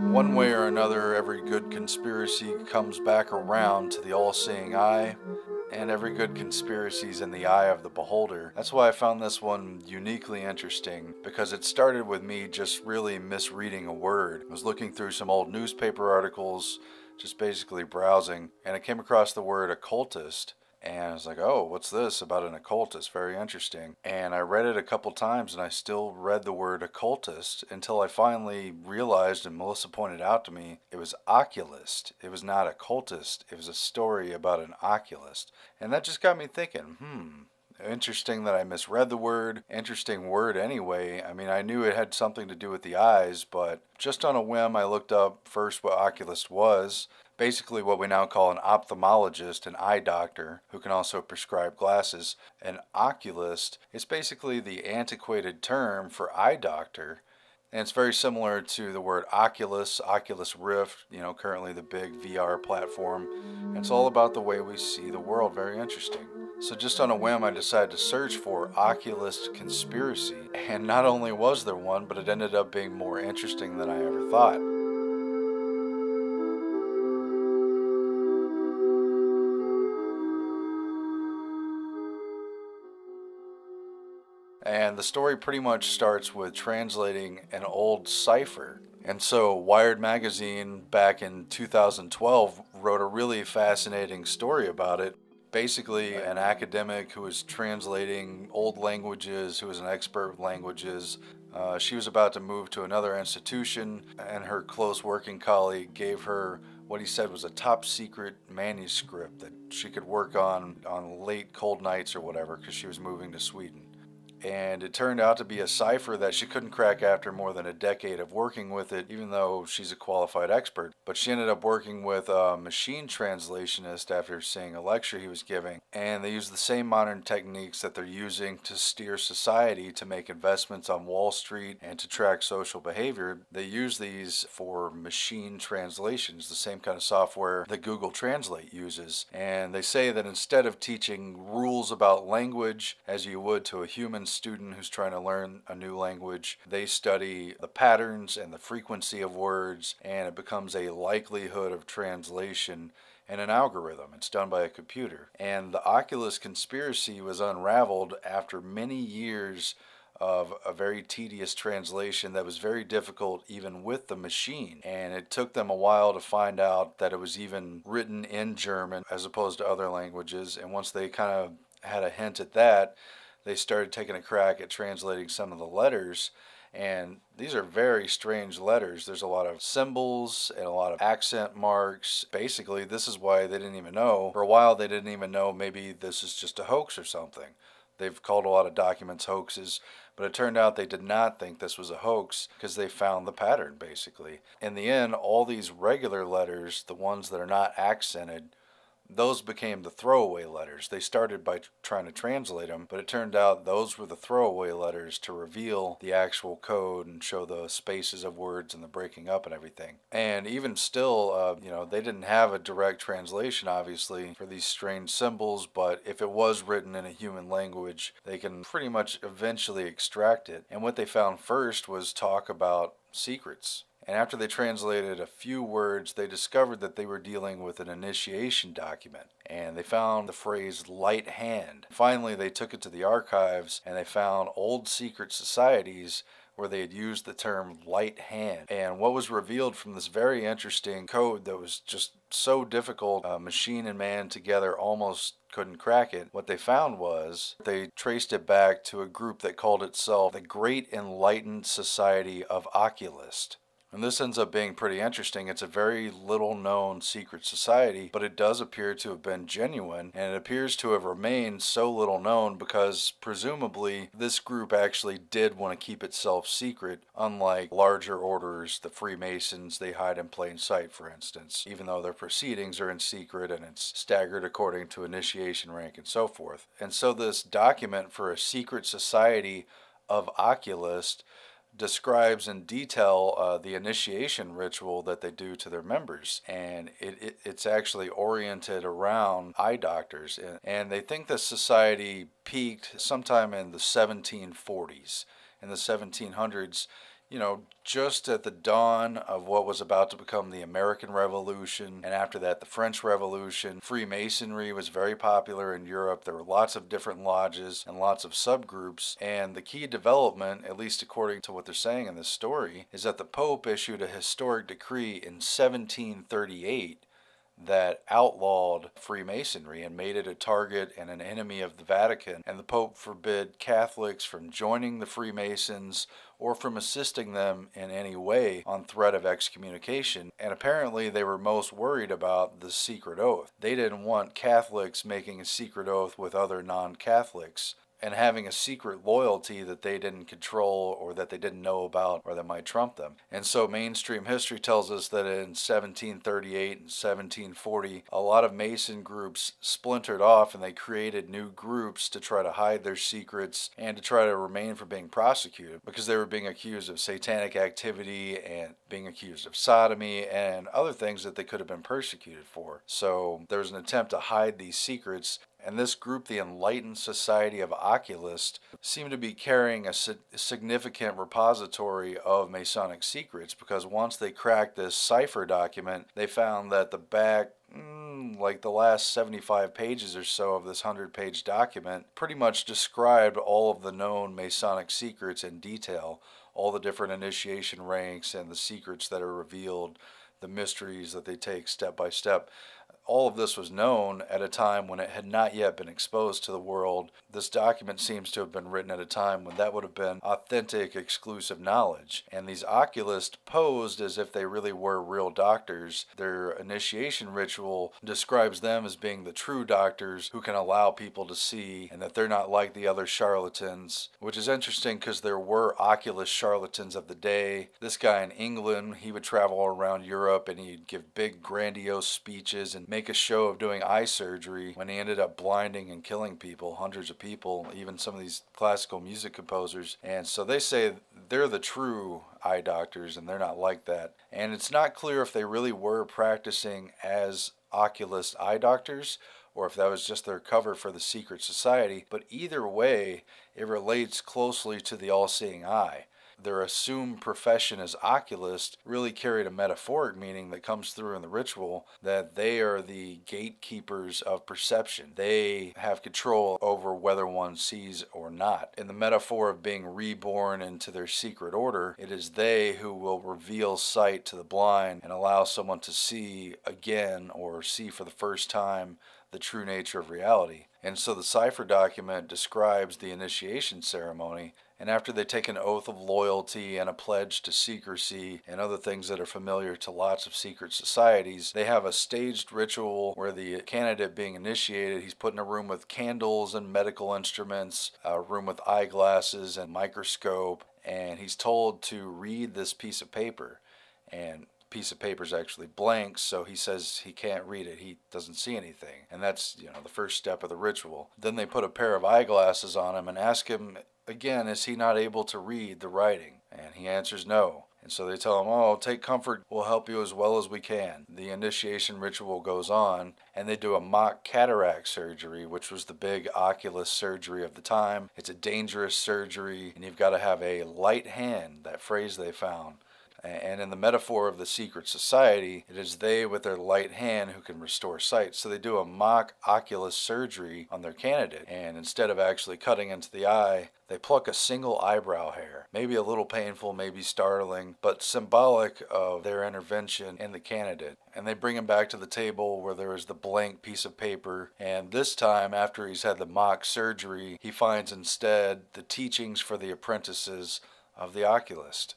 One way or another, every good conspiracy comes back around to the all-seeing eye, and every good conspiracy is in the eye of the beholder. That's why I found this one uniquely interesting, because it started with me just really misreading a word. I was looking through some old newspaper articles, just basically browsing, and I came across the word occultist. And I was like, oh, what's this about an occultist? Very interesting. And I read it a couple times and I still read the word occultist until I finally realized, and Melissa pointed out to me, it was oculist. It was not occultist. It was a story about an oculist. And that just got me thinking, interesting that I misread the word. Interesting word anyway. I mean, I knew it had something to do with the eyes, but just on a whim, I looked up first what oculist was. Basically what we now call an ophthalmologist, an eye doctor, who can also prescribe glasses. An oculist is basically the antiquated term for eye doctor. And it's very similar to the word Oculus, Oculus Rift, currently the big VR platform. And it's all about the way we see the world. Very interesting. So just on a whim, I decided to search for Oculist conspiracy. And not only was there one, but it ended up being more interesting than I ever thought. And the story pretty much starts with translating an old cipher. And so Wired Magazine back in 2012 wrote a really fascinating story about it. Basically, an academic who was translating old languages, who was an expert with languages, she was about to move to another institution, and her close working colleague gave her what he said was a top secret manuscript that she could work on late cold nights or whatever, because she was moving to Sweden. And it turned out to be a cipher that she couldn't crack after more than a decade of working with it, even though she's a qualified expert. But she ended up working with a machine translationist after seeing a lecture he was giving. And they use the same modern techniques that they're using to steer society, to make investments on Wall Street, and to track social behavior. They use these for machine translations, the same kind of software that Google Translate uses. And they say that instead of teaching rules about language as you would to a human student who's trying to learn a new language, they study the patterns and the frequency of words, and it becomes a likelihood of translation and an algorithm. It's done by a computer. And the Oculus conspiracy was unraveled after many years of a very tedious translation that was very difficult even with the machine. And it took them a while to find out that it was even written in German as opposed to other languages. And once they kind of had a hint at that, they started taking a crack at translating some of the letters. And these are very strange letters. There's a lot of symbols and a lot of accent marks. Basically, this is why they didn't even know. For a while, they didn't even know maybe this is just a hoax or something. They've called a lot of documents hoaxes, but it turned out they did not think this was a hoax because they found the pattern, basically. In the end, all these regular letters, the ones that are not accented, those became the throwaway letters. They started by trying to translate them, but it turned out those were the throwaway letters to reveal the actual code and show the spaces of words and the breaking up and everything. And even still, they didn't have a direct translation, obviously, for these strange symbols, but if it was written in a human language, they can pretty much eventually extract it. And what they found first was talk about secrets. And after they translated a few words, they discovered that they were dealing with an initiation document. And they found the phrase light hand. Finally, they took it to the archives and they found old secret societies where they had used the term light hand. And what was revealed from this very interesting code that was just so difficult, machine and man together almost couldn't crack it. What they found was they traced it back to a group that called itself the Great Enlightened Society of Occulists. And this ends up being pretty interesting. It's a very little known secret society, but it does appear to have been genuine, and it appears to have remained so little known because presumably this group actually did want to keep itself secret, unlike larger orders, the Freemasons. They hide in plain sight, for instance, even though their proceedings are in secret and it's staggered according to initiation rank and so forth. And so this document for a secret society of Oculists describes in detail the initiation ritual that they do to their members, and it's actually oriented around eye doctors, and they think this society peaked sometime in the 1740s. In the 1700s, just at the dawn of what was about to become the American Revolution, and after that, the French Revolution, Freemasonry was very popular in Europe. There were lots of different lodges and lots of subgroups, and the key development, at least according to what they're saying in this story, is that the Pope issued a historic decree in 1738 that outlawed Freemasonry and made it a target and an enemy of the Vatican. And the Pope forbid Catholics from joining the Freemasons or from assisting them in any way on threat of excommunication. And apparently they were most worried about the secret oath. They didn't want Catholics making a secret oath with other non-Catholics and having a secret loyalty that they didn't control or that they didn't know about or that might trump them. And so mainstream history tells us that in 1738 and 1740, a lot of Mason groups splintered off and they created new groups to try to hide their secrets and to try to remain from being prosecuted because they were being accused of satanic activity and being accused of sodomy and other things that they could have been persecuted for. So there was an attempt to hide these secrets. And this group, the Enlightened Society of Occulists, seemed to be carrying a significant repository of Masonic secrets because once they cracked this cipher document, they found that the back, like the last 75 pages or so of this 100-page document, pretty much described all of the known Masonic secrets in detail, all the different initiation ranks and the secrets that are revealed, the mysteries that they take step by step. All of this was known at a time when it had not yet been exposed to the world. This document seems to have been written at a time when that would have been authentic, exclusive knowledge. And these oculists posed as if they really were real doctors. Their initiation ritual describes them as being the true doctors who can allow people to see and that they're not like the other charlatans, which is interesting because there were oculist charlatans of the day. This guy in England, he would travel around Europe and he'd give big grandiose speeches and make a show of doing eye surgery when he ended up blinding and killing people, hundreds of people, even some of these classical music composers. And so they say they're the true eye doctors and they're not like that. And it's not clear if they really were practicing as oculist eye doctors or if that was just their cover for the secret society. But either way, it relates closely to the all-seeing eye. Their assumed profession as oculists really carried a metaphoric meaning that comes through in the ritual, that they are the gatekeepers of perception. They have control over whether one sees or not. In the metaphor of being reborn into their secret order, it is they who will reveal sight to the blind and allow someone to see again or see for the first time the true nature of reality. And so the cipher document describes the initiation ceremony, and after they take an oath of loyalty and a pledge to secrecy and other things that are familiar to lots of secret societies, they have a staged ritual where the candidate being initiated, he's put in a room with candles and medical instruments, a room with eyeglasses and microscope, and he's told to read this piece of paper. And piece of paper is actually blank, so he says he can't read it. He doesn't see anything. And that's, the first step of the ritual. Then they put a pair of eyeglasses on him and ask him again, is he not able to read the writing? And he answers no. And so they tell him, oh, take comfort, we'll help you as well as we can. The initiation ritual goes on, and they do a mock cataract surgery, which was the big oculist surgery of the time. It's a dangerous surgery, and you've got to have a light hand, that phrase they found. And in the metaphor of the secret society, it is they with their light hand who can restore sight. So they do a mock oculist surgery on their candidate. And instead of actually cutting into the eye, they pluck a single eyebrow hair. Maybe a little painful, maybe startling, but symbolic of their intervention in the candidate. And they bring him back to the table where there is the blank piece of paper. And this time, after he's had the mock surgery, he finds instead the teachings for the apprentices of the oculist.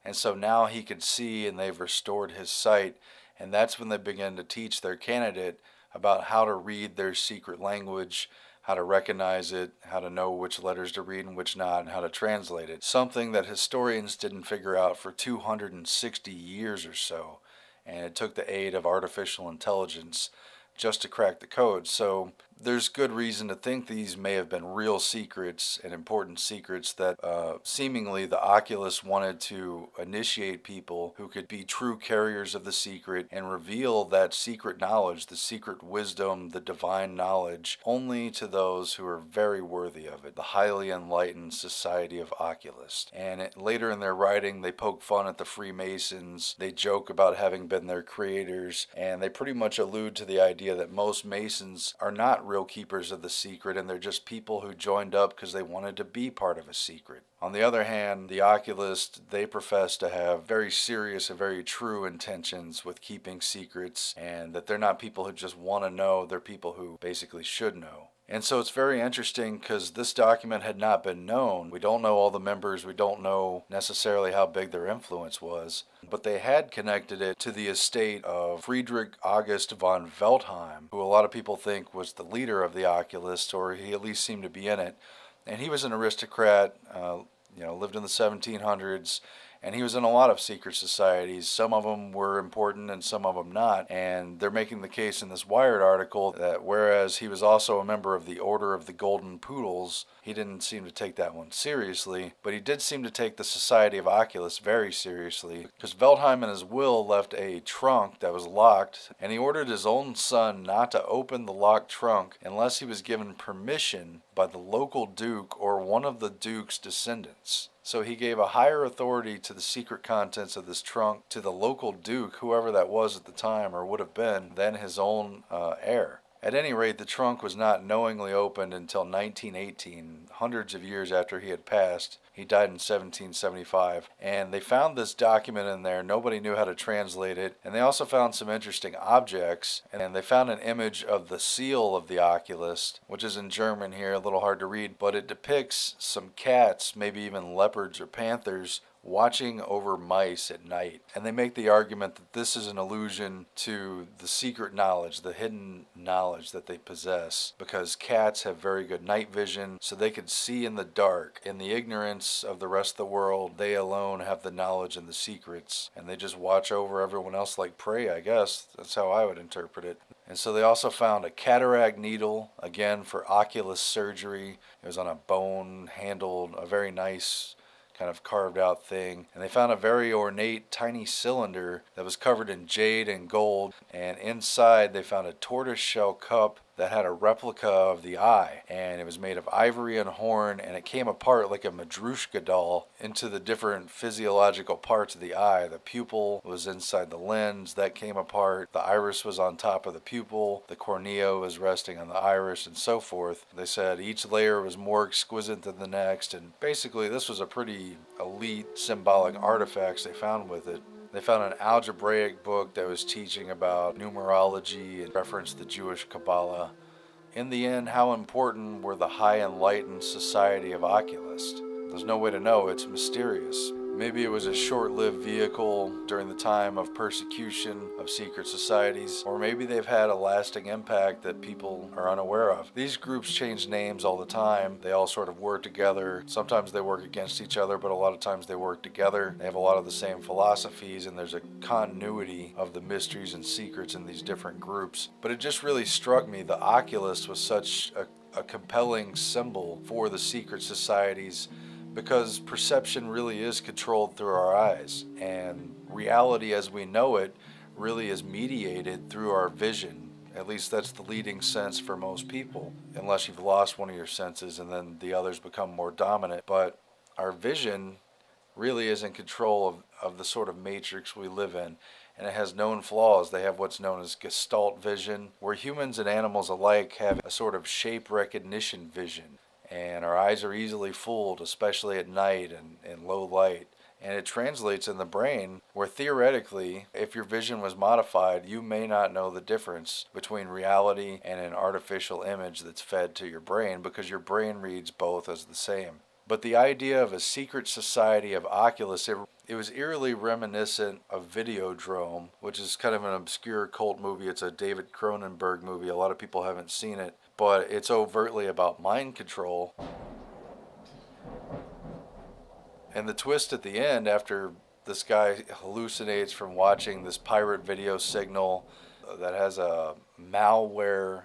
And so now he can see and they've restored his sight. And that's when they begin to teach their candidate about how to read their secret language, how to recognize it, how to know which letters to read and which not, and how to translate it. Something that historians didn't figure out for 260 years or so. And it took the aid of artificial intelligence just to crack the code. So there's good reason to think these may have been real secrets and important secrets that seemingly the Oculists wanted to initiate people who could be true carriers of the secret and reveal that secret knowledge, the secret wisdom, the divine knowledge, only to those who are very worthy of it, the highly enlightened Society of Oculists. And later in their writing, they poke fun at the Freemasons, they joke about having been their creators, and they pretty much allude to the idea that most Masons are not real keepers of the secret, and they're just people who joined up because they wanted to be part of a secret. On the other hand, the Oculists, they profess to have very serious and very true intentions with keeping secrets, and that they're not people who just want to know, they're people who basically should know. And so it's very interesting because this document had not been known. We don't know all the members, we don't know necessarily how big their influence was, but they had connected it to the estate of Friedrich August von Veltheim, who a lot of people think was the leader of the Oculists, or he at least seemed to be in it. And he was an aristocrat, lived in the 1700s, and he was in a lot of secret societies. Some of them were important and some of them not. And they're making the case in this Wired article that whereas he was also a member of the Order of the Golden Poodles, he didn't seem to take that one seriously, but he did seem to take the Society of Oculists very seriously, because Veltheim in his will left a trunk that was locked, and he ordered his own son not to open the locked trunk unless he was given permission by the local duke or one of the duke's descendants. So he gave a higher authority to the secret contents of this trunk to the local duke, whoever that was at the time or would have been, than his own heir. At any rate, the trunk was not knowingly opened until 1918, hundreds of years after he had passed. He died in 1775, and they found this document in there. Nobody knew how to translate it, and they also found some interesting objects, and they found an image of the seal of the Oculist, which is in German here, a little hard to read, but it depicts some cats, maybe even leopards or panthers, watching over mice at night. And they make the argument that this is an allusion to the secret knowledge, the hidden knowledge that they possess, because cats have very good night vision, so they could see in the dark. In the ignorance of the rest of the world, they alone have the knowledge and the secrets, and they just watch over everyone else like prey, I guess. That's how I would interpret it. And so they also found a cataract needle, again for oculus surgery. It was on a bone handled, a very nice kind of carved out thing. And they found a very ornate tiny cylinder that was covered in jade and gold, and inside they found a tortoiseshell cup that had a replica of the eye, and it was made of ivory and horn, and it came apart like a Madrushka doll into the different physiological parts of the eye. The pupil was inside the lens, that came apart. The iris was on top of the pupil, the cornea was resting on the iris, and so forth. They said each layer was more exquisite than the next, and basically this was a pretty elite symbolic artifacts they found with it. They found an algebraic book that was teaching about numerology and referenced the Jewish Kabbalah. In the end, how important were the high enlightened Society of Oculists? There's no way to know, it's mysterious. Maybe it was a short-lived vehicle during the time of persecution of secret societies, or maybe they've had a lasting impact that people are unaware of. These groups change names all the time. They all sort of work together. Sometimes they work against each other, but a lot of times they work together. They have a lot of the same philosophies, and there's a continuity of the mysteries and secrets in these different groups. But it just really struck me, the Oculist was such a compelling symbol for the secret societies, because perception really is controlled through our eyes, and reality as we know it really is mediated through our vision. At least that's the leading sense for most people, unless you've lost one of your senses and then the others become more dominant. But our vision really is in control of the sort of matrix we live in, and it has known flaws. They have what's known as Gestalt vision, where humans and animals alike have a sort of shape recognition vision. And our eyes are easily fooled, especially at night and in low light. And it translates in the brain, where theoretically, if your vision was modified, you may not know the difference between reality and an artificial image that's fed to your brain, because your brain reads both as the same. But the idea of a secret society of Oculists, it was eerily reminiscent of Videodrome, which is kind of an obscure cult movie. It's a David Cronenberg movie. A lot of people haven't seen it, but it's overtly about mind control. And the twist at the end, after this guy hallucinates from watching this pirate video signal that has a malware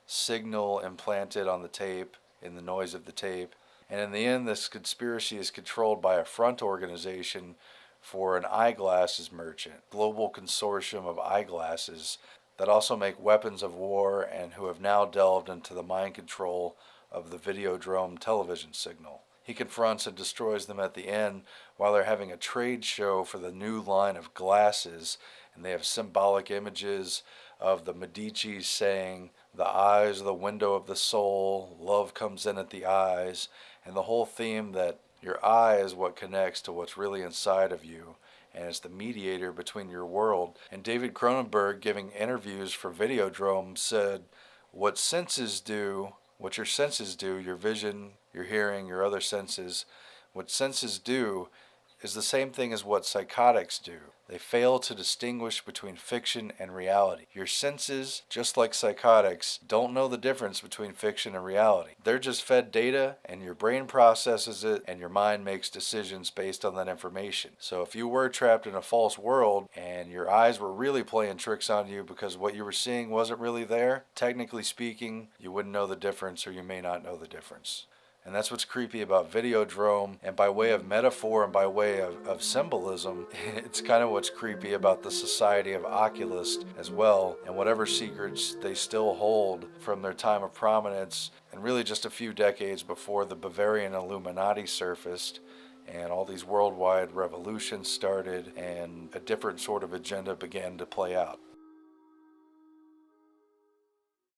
signal implanted on the tape in the noise of the tape. And in the end, this conspiracy is controlled by a front organization for an eyeglasses merchant, global consortium of eyeglasses that also make weapons of war and who have now delved into the mind control of the Videodrome television signal. He confronts and destroys them at the end while they're having a trade show for the new line of glasses, and they have symbolic images of the Medicis saying, "The eyes are the window of the soul, love comes in at the eyes," and the whole theme that your eye is what connects to what's really inside of you, and it's the mediator between your world. And David Cronenberg, giving interviews for Videodrome, said, what your senses do, your vision, your hearing, your other senses, what senses do is the same thing as what psychotics do. They fail to distinguish between fiction and reality. Your senses, just like psychotics, don't know the difference between fiction and reality. They're just fed data, and your brain processes it, and your mind makes decisions based on that information. So if you were trapped in a false world, and your eyes were really playing tricks on you because what you were seeing wasn't really there, technically speaking, you wouldn't know the difference, or you may not know the difference. And that's what's creepy about Videodrome, and by way of metaphor and by way of symbolism, it's kind of what's creepy about the Society of Occulists as well, and whatever secrets they still hold from their time of prominence, and really just a few decades before the Bavarian Illuminati surfaced, and all these worldwide revolutions started, and a different sort of agenda began to play out.